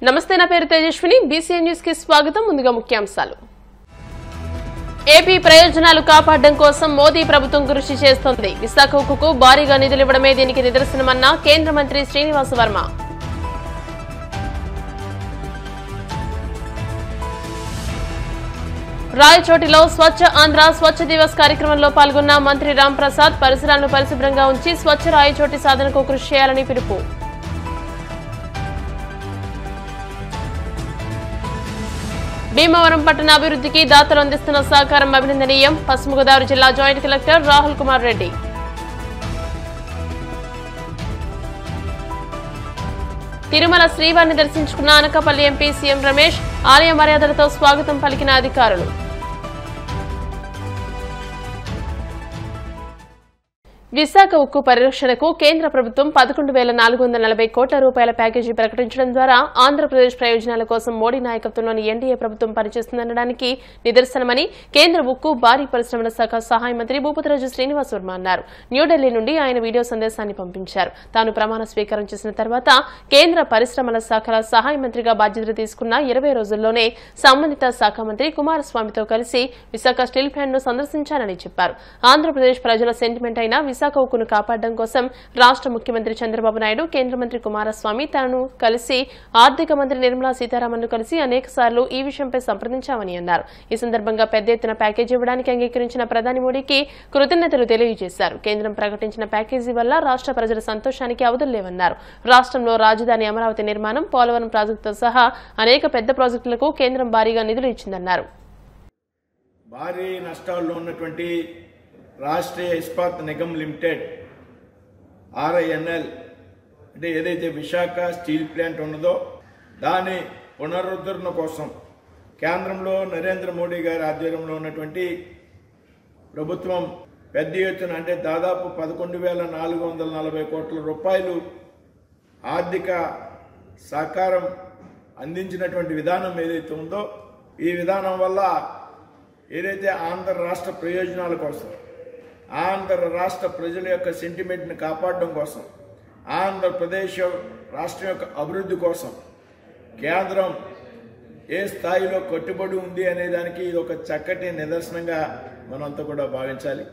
నమస్తే, నా పేరు తేజస్విని. బీసీఎన్ న్యూస్ కి స్వాగతం. ముందుగా ముఖ్యాంశాలు. ఏపీ ప్రయోజనాలు కాపాడడం కోసం మోదీ ప్రభుత్వం కృషి చేస్తోంది. విశాఖ ఉక్కుకు భారీగా నిధులు ఇవ్వడమే దీనికి నిదర్శనమన్న కేంద్ర మంత్రి శ్రీనివాస్ వర్మ. రాయచోటిలో స్వచ్ఛ ఆంధ్ర స్వచ్ఛ దివస్ కార్యక్రమంలో పాల్గొన్న మంత్రి రామ్ ప్రసాద్ పరిసరాలను పరిశుభ్రంగా ఉంచి స్వచ్ఛ రాయచోటి సాధనకు కృషి చేయాలని పిలుపు. భీమవరం పట్టణ అభివృద్ధికి దాతలు అందిస్తున్న సహకారం అభినందనీయం. పశ్చిమ గోదావరి జిల్లా జాయింట్ కలెక్టర్ రాహుల్ కుమార్ రెడ్డి. తిరుమల శ్రీవారిని దర్శించుకున్న అనకాపల్లి ఎంపీ సీఎం రమేష్. ఆలయ మర్యాదలతో స్వాగతం పలికిన అధికారులు. విశాఖ ఉక్కు పరిరక్షణకు కేంద్ర ప్రభుత్వం 11,440 కోట్ల రూపాయల ప్యాకేజీ ప్రకటించడం ద్వారా ఆంధ్రప్రదేశ్ ప్రయోజనాల కోసం మోడీ నాయకత్వంలోని ఎన్డీఏ ప్రభుత్వం పనిచేస్తుందనడానికి నిదర్శనమని కేంద్ర ఉక్కు భారీ పరిశ్రమల శాఖ సహాయ మంత్రి భూపతిరాజు శ్రీనివాస్ వర్మ అన్నారు. న్యూఢిల్లీ నుండి ఆయన వీడియో సందేశాన్ని పంపించారు. తాను ప్రమాణ స్వీకారం చేసిన తర్వాత కేంద్ర పరిశ్రమల శాఖల సహాయ మంత్రిగా బాధ్యతలు తీసుకున్న 20 రోజుల్లోనే సంబంధిత శాఖ మంత్రి కుమారస్వామితో కలిసి విశాఖ స్టీల్ ప్లాంట్ ను సందర్శించారని చెప్పారు. ఆంధ్రప్రదేశ్ ప్రజల సెంటిమెంట్ అయిన విశాఖ ఉక్కును కాపాడడం కోసం రాష్ట్ర ముఖ్యమంత్రి చంద్రబాబు నాయుడు, కేంద్ర మంత్రి కుమారస్వామి తనను కలిసి ఆర్థిక మంత్రి నిర్మలా సీతారామన్ ను కలిసి అనేక సార్లు ఈ విషయంపై సంప్రదించామని అన్నారు. ఈ సందర్భంగా పెద్ద ఎత్తున ప్యాకేజీ ఇవ్వడానికి అంగీకరించిన ప్రధాని మోడీకి కృతజ్ఞతలు తెలియజేశారు. కేంద్రం ప్రకటించిన ప్యాకేజీ వల్ల రాష్ట్ర ప్రజల సంతోషానికి అవధుల్లేవన్నారు. రాష్ట్రంలో రాజధాని అమరావతి నిర్మాణం, పోలవరం ప్రాజెక్టుతో సహా అనేక పెద్ద ప్రాజెక్టులకు కేంద్రం భారీగా నిధులు ఇచ్చిందన్నారు. భారీ నష్టాల్లో ఉన్నటువంటి రాష్ట్రీయ ఇస్పాత్ నిగమ్ లిమిటెడ్ RINL అంటే ఏదైతే విశాఖ స్టీల్ ప్లాంట్ ఉన్నదో దాని పునరుద్ధరణ కోసం కేంద్రంలో నరేంద్ర మోడీ గారి ఆధ్వర్యంలో ఉన్నటువంటి ప్రభుత్వం పెద్ద ఎత్తున అంటే దాదాపు 11,440 కోట్ల రూపాయలు ఆర్థిక సహకారం అందించినటువంటి విధానం ఏదైతే ఉందో ఈ విధానం వల్ల ఏదైతే ఆంధ్ర రాష్ట్ర ప్రయోజనాల కోసం, ఆంధ్ర రాష్ట్ర ప్రజల యొక్క సెంటిమెంట్ని కాపాడడం కోసం, ఆంధ్రప్రదేశ్ రాష్ట్రం యొక్క అభివృద్ధి కోసం కేంద్రం ఏ స్థాయిలో కట్టుబడి ఉంది అనే దానికి ఇది ఒక చక్కటి నిదర్శనంగా మనంతా కూడా భావించాలి.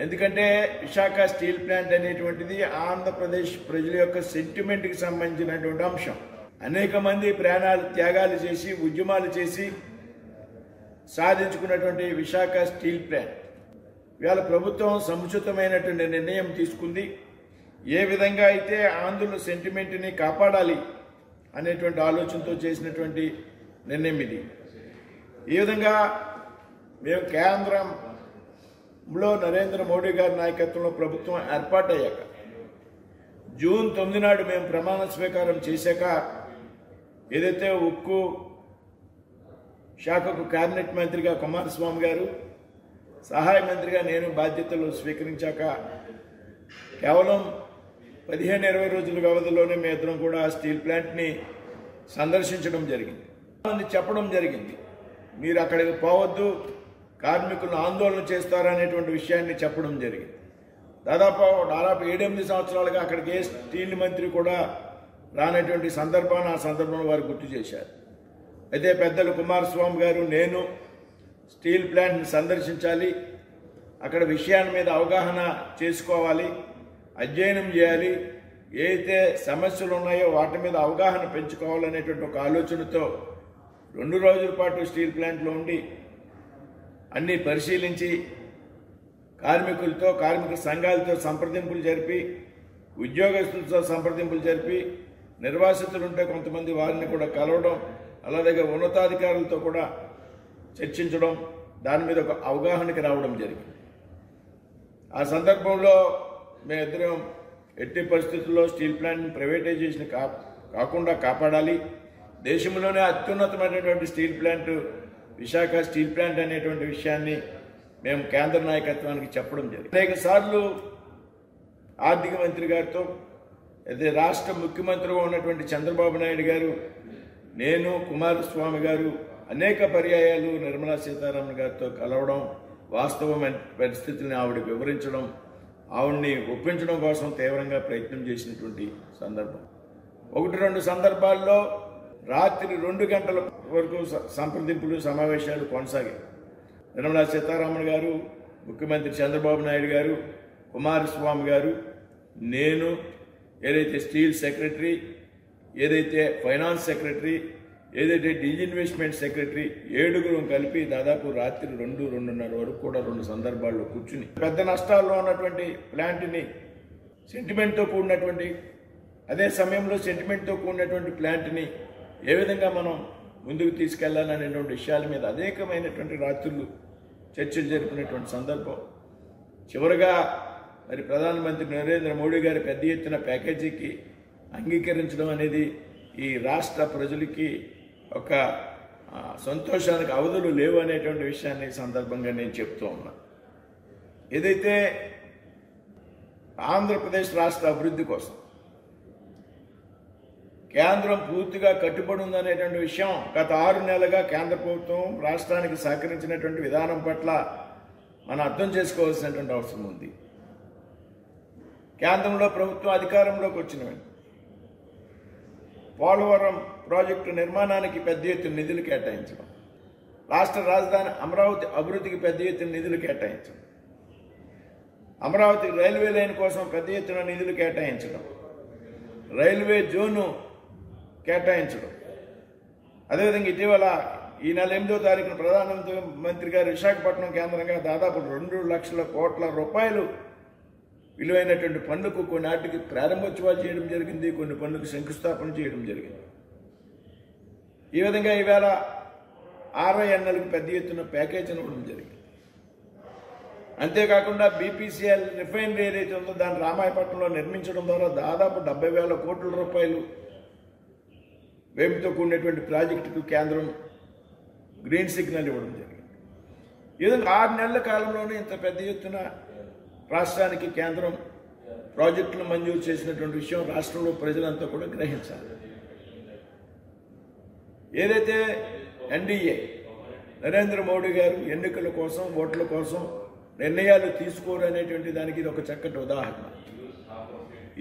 ఎందుకంటే విశాఖ స్టీల్ ప్లాంట్ అనేటువంటిది ఆంధ్రప్రదేశ్ ప్రజల యొక్క సెంటిమెంట్కి సంబంధించినటువంటి అంశం. అనేక మంది ప్రాణాలు త్యాగాలు చేసి ఉద్యమాలు చేసి సాధించుకున్నటువంటి విశాఖ స్టీల్ ప్లాంట్ ఇవాళ ప్రభుత్వం సముచితమైనటువంటి నిర్ణయం తీసుకుంది. ఏ విధంగా అయితే ఆంధ్రుల సెంటిమెంట్ని కాపాడాలి అనేటువంటి ఆలోచనతో చేసినటువంటి నిర్ణయం ఇది. ఈ విధంగా మేము కేంద్రంలో నరేంద్ర మోడీ గారి నాయకత్వంలో ప్రభుత్వం ఏర్పాటయ్యాక జూన్ 9 నాడు మేము ప్రమాణ స్వీకారం చేశాక ఏదైతే ఉక్కు శాఖకు కేబినెట్ మంత్రిగా కుమారస్వామి గారు, సహాయ మంత్రిగా నేను బాధ్యతలు స్వీకరించాక కేవలం 15-20 రోజుల వ్యవధిలోనే మీ ఇద్దరం కూడా స్టీల్ ప్లాంట్ని సందర్శించడం జరిగింది. చెప్పడం జరిగింది, మీరు అక్కడికి పోవద్దు, కార్మికులను ఆందోళన చేస్తారనేటువంటి విషయాన్ని చెప్పడం జరిగింది. దాదాపు 7-8 సంవత్సరాలుగా అక్కడికి ఏ స్టీల్ మంత్రి కూడా రానటువంటి సందర్భాన్ని ఆ సందర్భంలో వారు గుర్తు చేశారు. అయితే పెద్దలు కుమారస్వామి గారు నేను స్టీల్ ప్లాంట్ని సందర్శించాలి, అక్కడ విషయాల మీద అవగాహన చేసుకోవాలి, అధ్యయనం చేయాలి, ఏదైతే సమస్యలు ఉన్నాయో వాటి మీద అవగాహన పెంచుకోవాలనేటువంటి ఒక ఆలోచనతో 2 రోజుల పాటు స్టీల్ ప్లాంట్లో ఉండి అన్నీ పరిశీలించి కార్మికులతో, కార్మిక సంఘాలతో సంప్రదింపులు జరిపి, ఉద్యోగస్తులతో సంప్రదింపులు జరిపి, నిర్వాసితులు ఉంటే కొంతమంది వారిని కూడా కలవడం, అలాగే ఉన్నతాధికారులతో కూడా చర్చించడం, దాని మీద ఒక అవగాహనకి రావడం జరిగింది. ఆ సందర్భంలో మేమిద్దరం ఎట్టి పరిస్థితుల్లో స్టీల్ ప్లాంట్ని ప్రైవేటైజేషన్ కాకుండా కాపాడాలి, దేశంలోనే అత్యున్నతమైనటువంటి steel plant Visakha steel plant అనేటువంటి విషయాన్ని మేము కేంద్ర నాయకత్వానికి చెప్పడం జరిగింది. అనేక సార్లు ఆర్థిక మంత్రి గారితో, అదే రాష్ట్ర ముఖ్యమంత్రిగా ఉన్నటువంటి చంద్రబాబు నాయుడు గారు, నేను, కుమారస్వామి గారు అనేక పర్యాయాలు నిర్మలా సీతారామన్ గారితో కలవడం, వాస్తవమైన పరిస్థితుల్ని ఆవిడ వివరించడం, ఆవిడ్ని ఒప్పించడం కోసం తీవ్రంగా ప్రయత్నం చేసినటువంటి సందర్భం. 1-2 సందర్భాల్లో రాత్రి 2 గంటల వరకు సంప్రదింపులు సమావేశాలు కొనసాగాయి. నిర్మలా సీతారామన్ గారు, ముఖ్యమంత్రి చంద్రబాబు నాయుడు గారు, కుమారస్వామి గారు, నేను, ఏదైతే స్టీల్ సెక్రటరీ, ఏదైతే ఫైనాన్స్ సెక్రటరీ, ఏదైతే డిజిన్వెస్ట్మెంట్ సెక్రటరీ, 7 కలిపి దాదాపు రాత్రి 2-2:30 వరకు కూడా 2 సందర్భాల్లో కూర్చుని పెద్ద నష్టాల్లో ఉన్నటువంటి ప్లాంట్ని సెంటిమెంట్తో కూడినటువంటి అదే సమయంలో సెంటిమెంట్తో కూడినటువంటి ప్లాంట్ని ఏ విధంగా మనం ముందుకు తీసుకెళ్లాలనేటువంటి విషయాల మీద అనేకమైనటువంటి రాత్రులు చర్చలు జరిపినటువంటి సందర్భం. చివరగా మరి ప్రధానమంత్రి నరేంద్ర మోడీ గారి పెద్ద ఎత్తున ప్యాకేజీకి అంగీకరించడం అనేది ఈ రాష్ట్ర ప్రజలకి ఒక సంతోషానికి అవధులు లేవు అనేటువంటి విషయాన్ని సందర్భంగా నేను చెప్తూ ఉన్నా. ఏదైతే ఆంధ్రప్రదేశ్ రాష్ట్ర అభివృద్ధి కోసం కేంద్రం పూర్తిగా కట్టుబడి ఉందనేటువంటి విషయం గత 6 నెలలుగా కేంద్ర ప్రభుత్వం రాష్ట్రానికి సహకరించినటువంటి విధానం పట్ల మనం అర్థం చేసుకోవాల్సినటువంటి అవసరం ఉంది. కేంద్రంలో ప్రభుత్వం అధికారంలోకి వచ్చిన పోలవరం ప్రాజెక్టు నిర్మాణానికి పెద్ద ఎత్తున నిధులు కేటాయించడం, రాష్ట్ర రాజధాని అమరావతి అభివృద్ధికి పెద్ద ఎత్తున నిధులు కేటాయించడం, అమరావతి రైల్వే లైన్ కోసం పెద్ద ఎత్తున నిధులు కేటాయించడం, రైల్వే జోను కేటాయించడం. అదేవిధంగా ఇటీవల ఈ నెల 8వ తారీఖున ప్రధానమంత్రి గారు విశాఖపట్నం కేంద్రంగా దాదాపు 2 లక్షల కోట్ల రూపాయలు విలువైనటువంటి పనులకు కొన్నిటికి ప్రారంభోత్సవాలు చేయడం జరిగింది, కొన్ని పనులకు శంకుస్థాపన చేయడం జరిగింది. ఈ విధంగా ఈవేళ RINLకు పెద్ద ఎత్తున ప్యాకేజ్ ఇవ్వడం జరిగింది. అంతేకాకుండా BPCL రిఫైనరీ ఏదైతే ఉందో దాన్ని రామాయపట్నంలో నిర్మించడం ద్వారా దాదాపు 70,000 కోట్ల రూపాయలు వ్యయంతో కూడినటువంటి ప్రాజెక్టుకు కేంద్రం గ్రీన్ సిగ్నల్ ఇవ్వడం జరిగింది. ఈ విధంగా 6 నెలల కాలంలోనే ఇంత పెద్ద ఎత్తున రాష్ట్రానికి కేంద్రం ప్రాజెక్టులు మంజూరు చేసినటువంటి విషయం రాష్ట్రంలో ప్రజలంతా కూడా గ్రహించాలి. ఏదైతే NDA నరేంద్ర మోడీ గారు ఎన్నికల కోసం, ఓట్ల కోసం నిర్ణయాలు తీసుకోరు అనేటువంటి దానికి ఇది ఒక చక్కటి ఉదాహరణ.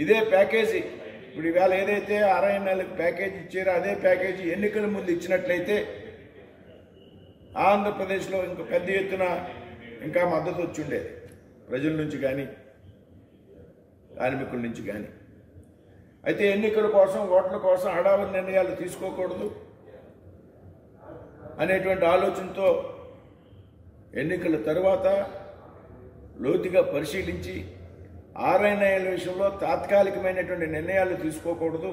ఇదే ప్యాకేజీ ఇప్పుడు ఇవాళ ఏదైతే RINLకి ప్యాకేజీ ఇచ్చారో అదే ప్యాకేజీ ఎన్నికల ముందు ఇచ్చినట్లయితే ఆంధ్రప్రదేశ్లో ఇంకా పెద్ద ఎత్తున ఇంకా మద్దతు వచ్చి ఉండేది, ప్రజల నుంచి కానీ కార్మికుల నుంచి కానీ. అయితే ఎన్నికల కోసం, ఓట్ల కోసం హడావుడి నిర్ణయాలు తీసుకోకూడదు అనేటువంటి ఆలోచనతో ఎన్నికల తర్వాత లోతుగా పరిశీలించి RINL విషయంలో తాత్కాలికమైనటువంటి నిర్ణయాలు తీసుకోకూడదు,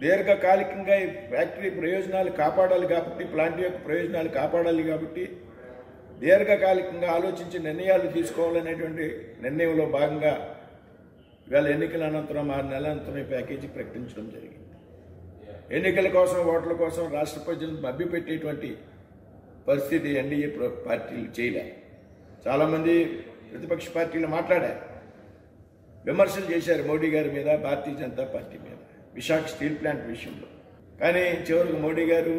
దీర్ఘకాలికంగా ఈ ఫ్యాక్టరీ ప్రయోజనాలు కాపాడాలి కాబట్టి, ప్లాంట్ యొక్క ప్రయోజనాలు కాపాడాలి కాబట్టి దీర్ఘకాలికంగా ఆలోచించి నిర్ణయాలు తీసుకోవాలనేటువంటి నిర్ణయంలో భాగంగా ఇవాళ ఎన్నికల అనంతరం 6 నెలల అనంతరం ఈ ప్యాకేజీ ప్రకటించడం జరిగింది. ఎన్నికల కోసం, ఓట్ల కోసం రాష్ట్ర ప్రజలను మభ్యపెట్టేటువంటి పరిస్థితి NDA పార్టీలు చేయలే. చాలామంది ప్రతిపక్ష పార్టీలు మాట్లాడారు, విమర్శలు చేశారు మోడీ గారి మీద, భారతీయ జనతా పార్టీ మీద విశాఖ స్టీల్ ప్లాంట్ విషయంలో. కానీ చివరికి మోడీ గారు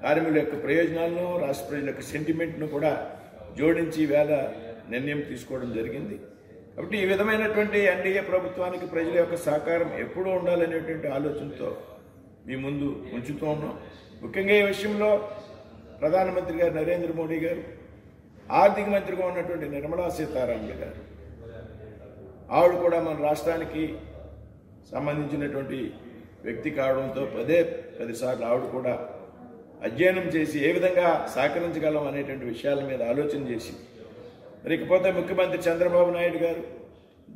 కార్మికుల యొక్క ప్రయోజనాలను, రాష్ట్ర ప్రజల యొక్క సెంటిమెంట్ను కూడా జోడించి వేళ నిర్ణయం తీసుకోవడం జరిగింది. కాబట్టి ఈ విధమైనటువంటి NDA ప్రభుత్వానికి ప్రజల యొక్క సహకారం ఎప్పుడూ ఉండాలనేటువంటి ఆలోచనతో మీ ముందు ఉంచుతూ ఉన్నాం. ముఖ్యంగా ఈ విషయంలో ప్రధానమంత్రి గారు నరేంద్ర మోడీ గారు, ఆర్థిక మంత్రిగా ఉన్నటువంటి నిర్మలా సీతారామన్ గారు, ఆవిడ కూడా మన రాష్ట్రానికి సంబంధించినటువంటి వ్యక్తి కావడంతో 10 సార్లు ఆవిడ కూడా అధ్యయనం చేసి ఏ విధంగా సహకరించగలం అనేటువంటి విషయాల మీద ఆలోచన చేసి, మరి ఇకపోతే ముఖ్యమంత్రి చంద్రబాబు నాయుడు గారు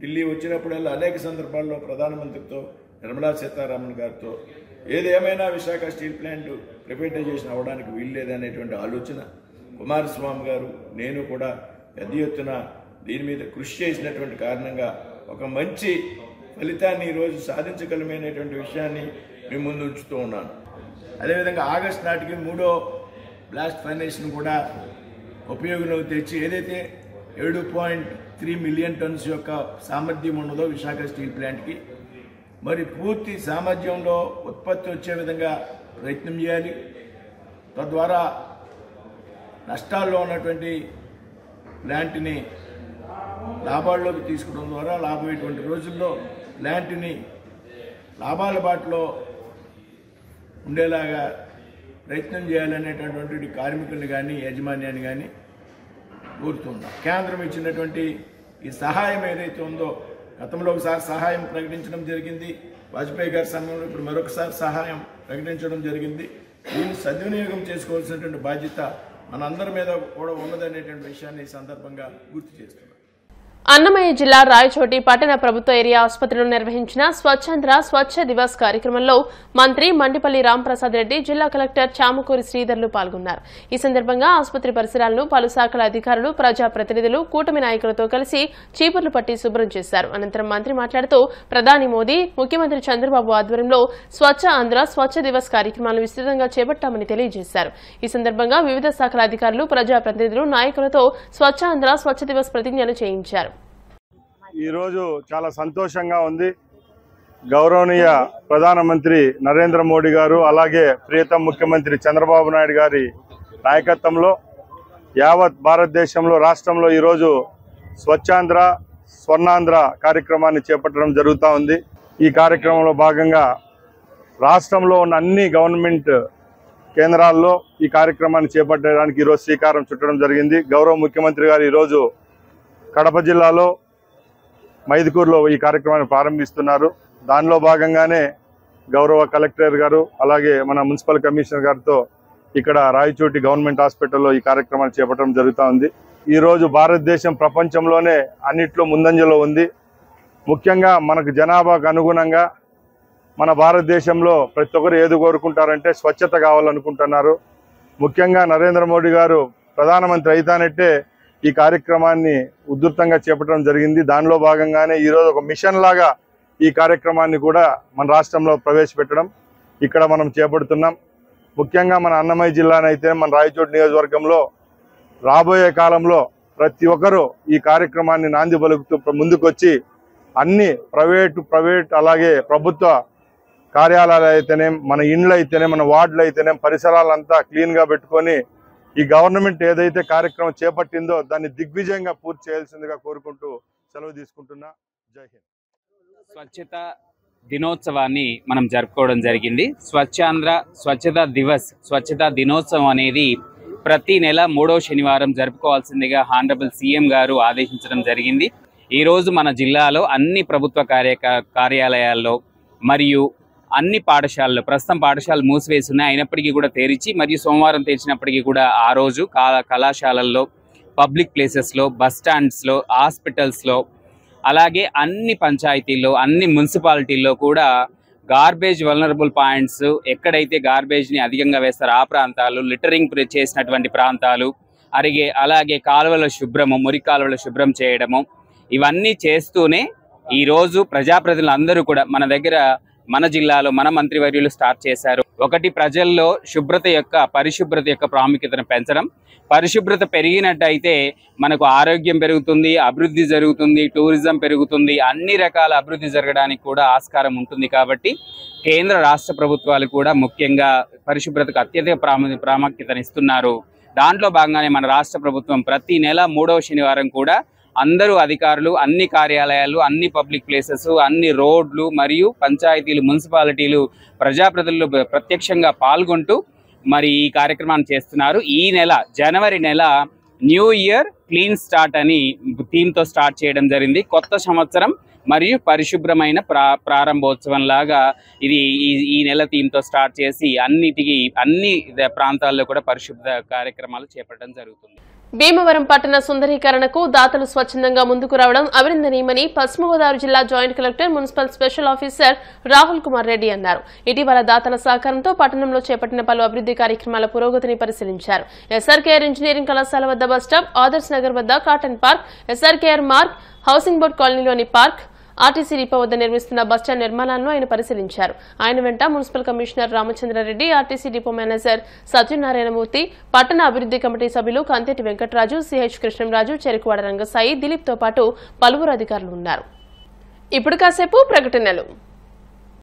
ఢిల్లీ వచ్చినప్పుడల్లా అనేక సందర్భాల్లో ప్రధానమంత్రితో, నిర్మలా సీతారామన్ గారితో ఏది ఏమైనా విశాఖ స్టీల్ ప్లాంట్ ప్రైవేటైజేషన్ అవ్వడానికి వీల్లేదనేటువంటి ఆలోచన, కుమారస్వామి గారు, నేను కూడా పెద్ద ఎత్తున దీని మీద కృషి చేసినటువంటి కారణంగా ఒక మంచి ఫలితాన్ని ఈరోజు సాధించగలమైనటువంటి విషయాన్ని మీ ముందు ఉంచుతూ ఉన్నాను. అదేవిధంగా ఆగస్టు నాటికి 3వ బ్లాస్ట్ ఫర్నేస్ను కూడా ఉపయోగంలోకి తెచ్చి ఏదైతే 7.3 మిలియన్ టన్స్ యొక్క సామర్థ్యం ఉన్నదో విశాఖ స్టీల్ ప్లాంట్కి, మరి పూర్తి సామర్థ్యంలో ఉత్పత్తి వచ్చే విధంగా ప్రయత్నం చేయాలి. తద్వారా నష్టాల్లో ఉన్నటువంటి ప్లాంట్ని లాభాల్లోకి తీసుకోవడం ద్వారా రాబోయేటువంటి రోజుల్లో ప్లాంట్ని లాభాల బాటలో ఉండేలాగా ప్రయత్నం చేయాలనేటటువంటి కార్మికుల్ని కానీ యాజమాన్యాన్ని కానీ కోరుతున్నాం. కేంద్రం ఇచ్చినటువంటి ఈ సహాయం ఏదైతే ఉందో, గతంలో ఒకసారి సహాయం ప్రకటించడం జరిగింది, వాజ్పేయి గారి సమయంలో ఇప్పుడు మరొకసారి సహాయం ప్రకటించడం జరిగింది. దీన్ని సద్వినియోగం చేసుకోవాల్సినటువంటి బాధ్యత మనందరి మీద కూడా ఉన్నదనేటువంటి విషయాన్ని ఈ సందర్భంగా గుర్తు చేస్తున్నాం. అన్నమయ్య జిల్లా రాయచోటి పట్టణ ప్రభుత్వ ఏరియా ఆసుపత్రిలో నిర్వహించిన స్వచ్ఛాంధ్ర స్వచ్ఛ దివస్ కార్యక్రమంలో మంత్రి మండిపల్లి రాంప్రసాద్ రెడ్డి, జిల్లా కలెక్టర్ చామకూరి శ్రీధర్లు పాల్గొన్నారు. ఈ సందర్భంగా ఆసుపత్రి పరిసరాలను పలు శాఖల అధికారులు, ప్రజాప్రతినిధులు, కూటమి నాయకులతో కలిసి చీపుర్లు పట్టి శుభ్రం చేశారు. అనంతరం మంత్రి మాట్లాడుతూ ప్రధాని మోదీ, ముఖ్యమంత్రి చంద్రబాబు ఆధ్వర్యంలో స్వచ్ఛ ఆంధ్ర స్వచ్ఛ దివస్ కార్యక్రమాలను విస్తృతంగా చేపట్టామని తెలియజేశారు. ఈ సందర్భంగా వివిధ శాఖల అధికారులు, ప్రజాప్రతినిధులు, నాయకులతో స్వచ్ఛ ఆంధ్ర స్వచ్ఛ దివస్ ప్రతిజ్ఞలు చేయించారు. ఈరోజు చాలా సంతోషంగా ఉంది. గౌరవనీయ ప్రధానమంత్రి నరేంద్ర మోడీ గారు, అలాగే ప్రియతమ ముఖ్యమంత్రి చంద్రబాబు నాయుడు గారి నాయకత్వంలో యావత్ భారతదేశంలో, రాష్ట్రంలో ఈరోజు స్వచ్ఛాంధ్ర స్వర్ణాంధ్ర కార్యక్రమాన్ని చేపట్టడం జరుగుతూ ఉంది. ఈ కార్యక్రమంలో భాగంగా రాష్ట్రంలో ఉన్న అన్ని గవర్నమెంట్ కేంద్రాల్లో ఈ కార్యక్రమాన్ని చేపట్టడానికి ఈరోజు శ్రీకారం చుట్టడం జరిగింది. గౌరవ ముఖ్యమంత్రి గారు ఈరోజు కడప జిల్లాలో మైదుకూరులో ఈ కార్యక్రమాన్ని ప్రారంభిస్తున్నారు. దానిలో భాగంగానే గౌరవ కలెక్టర్ గారు, అలాగే మన మున్సిపల్ కమిషనర్ గారితో ఇక్కడ రాయచోటి గవర్నమెంట్ హాస్పిటల్లో ఈ కార్యక్రమాన్ని చేపట్టడం జరుగుతూ ఉంది. ఈరోజు భారతదేశం ప్రపంచంలోనే అన్నిట్లో ముందంజలో ఉంది. ముఖ్యంగా మనకు జనాభాకు అనుగుణంగా మన భారతదేశంలో ప్రతి ఒక్కరు ఏది కోరుకుంటారంటే స్వచ్ఛత కావాలనుకుంటున్నారు. ముఖ్యంగా నరేంద్ర మోడీ గారు ప్రధానమంత్రి అయితానంటే ఈ కార్యక్రమాన్ని ఉధృతంగా చేపట్టడం జరిగింది. దానిలో భాగంగానే ఈరోజు ఒక మిషన్ లాగా ఈ కార్యక్రమాన్ని కూడా మన రాష్ట్రంలో ప్రవేశపెట్టడం ఇక్కడ మనం చేపడుతున్నాం. ముఖ్యంగా మన అన్నమయ్య జిల్లానైతే మన రాయచోటి నియోజకవర్గంలో రాబోయే కాలంలో ప్రతి ఒక్కరూ ఈ కార్యక్రమాన్ని నాంది పలుకుతూ ముందుకొచ్చి అన్ని ప్రైవేట్ అలాగే ప్రభుత్వ కార్యాలయాలు అయితేనే, మన ఇండ్లు అయితేనే, మన వార్డులు అయితేనే పరిసరాలంతా క్లీన్గా పెట్టుకొని ఈ గవర్నమెంట్ ఏదైతే కార్యక్రమం చేపట్టిందో దాన్ని దిగ్విజయంగా పూర్తి చేయాల్సిందిగా కోరుకుంటూ సెలవు తీసుకుంటున్నా. జై హింద్. స్వచ్ఛత దినోత్సవాన్ని మనం జరుపుకోవడం జరిగింది. స్వచ్ఛాంధ్ర స్వచ్ఛతా దినోత్సవం అనేది ప్రతి నెల 3వ శనివారం జరుపుకోవాల్సిందిగా హానరబుల్ సీఎం గారు ఆదేశించడం జరిగింది. ఈరోజు మన జిల్లాలో అన్ని ప్రభుత్వ కార్యాలయాల్లో మరియు అన్ని పాఠశాలలు, ప్రస్తుతం పాఠశాలలు మూసివేసి ఉన్నాయి, అయినప్పటికీ కూడా తెరిచి, మరియు సోమవారం తెరిచినప్పటికీ కూడా ఆ రోజు కళాశాలల్లో, పబ్లిక్ ప్లేసెస్లో, బస్ స్టాండ్స్లో, హాస్పిటల్స్లో, అలాగే అన్ని పంచాయతీల్లో, అన్ని మున్సిపాలిటీల్లో కూడా గార్బేజ్ వల్నరబుల్ పాయింట్స్, ఎక్కడైతే గార్బేజ్ని అధికంగా వేస్తారో ఆ ప్రాంతాలు, లిటరింగ్ చేసినటువంటి ప్రాంతాలు, అలాగే కాలువల శుభ్రము, మురికి కాలువల శుభ్రం చేయడము, ఇవన్నీ చేస్తూనే ఈరోజు ప్రజాప్రతినిధులందరూ కూడా మన జిల్లాలో మన మంత్రివర్యులు స్టార్ట్ చేశారు. ఒకటి, ప్రజల్లో పరిశుభ్రత యొక్క ప్రాముఖ్యతను పెంచడం. పరిశుభ్రత పెరిగినట్టయితే మనకు ఆరోగ్యం పెరుగుతుంది, అభివృద్ధి జరుగుతుంది, టూరిజం పెరుగుతుంది, అన్ని రకాల అభివృద్ధి జరగడానికి కూడా ఆస్కారం ఉంటుంది. కాబట్టి కేంద్ర రాష్ట్ర ప్రభుత్వాలు కూడా ముఖ్యంగా పరిశుభ్రతకు అత్యధిక ప్రాముఖ్యతనిస్తున్నారు. దాంట్లో భాగంగానే మన రాష్ట్ర ప్రభుత్వం ప్రతి నెల 3వ శనివారం కూడా అందరూ అధికారులు, అన్ని కార్యాలయాలు, అన్ని పబ్లిక్ ప్లేసెస్, అన్ని రోడ్లు మరియు పంచాయతీలు, మున్సిపాలిటీలు, ప్రజాప్రతినిధులు ప్రత్యక్షంగా పాల్గొంటూ మరి ఈ కార్యక్రమాన్ని చేస్తున్నారు. ఈ నెల జనవరి నెల న్యూ ఇయర్ క్లీన్ స్టార్ట్ అని థీమ్తో స్టార్ట్ చేయడం జరిగింది. కొత్త సంవత్సరం మరియు పరిశుభ్రమైన ప్రారంభోత్సవం లాగా ఇది ఈ నెల థీమ్తో స్టార్ట్ చేసి అన్ని ప్రాంతాల్లో కూడా పరిశుభ్ర కార్యక్రమాలు చేపట్టడం జరుగుతుంది. భీమవరం పట్టణ సుందరీకరణకు దాతలు స్వచ్ఛందంగా ముందుకు రావడం అభినందనీయమని పశ్చిమ గోదావరి జిల్లా joint collector, municipal special officer Rahul Kumar Reddy అన్నారు. ఇటీవల దాతల సహకారంతో పట్టణంలో చేపట్టిన పలు అభివృద్ధి కార్యక్రమాల పురోగతిని పరిశీలించారు. ఎస్ఆర్కేఆర్ ఇంజనీరింగ్ కళాశాల వద్ద బస్టాప్, ఆదర్శ్ నగర్ వద్ద cotton park, SRKR mark, housing board కాలనీలోని పార్క్, ఆర్టీసీ డిపో వద్ద నిర్మిస్తున్న బస్టాండ్ నిర్మాణాలను ఆయన పరిశీలించారు. ఆయన వెంట municipal commissioner Ramachandra Reddy, RTC depot manager Satyanarayanamurthy, పట్టణ అభివృద్ధి కమిటీ సభ్యులు కంతేటి వెంకటరాజు, సిహెచ్ కృష్ణంరాజు, చెరుకువాడ రంగసాయి, దిలీప్ తో పాటు పలువురు అధికారులు ఉన్నారు. ఇప్పుడు కాసేపు ప్రకటనలు.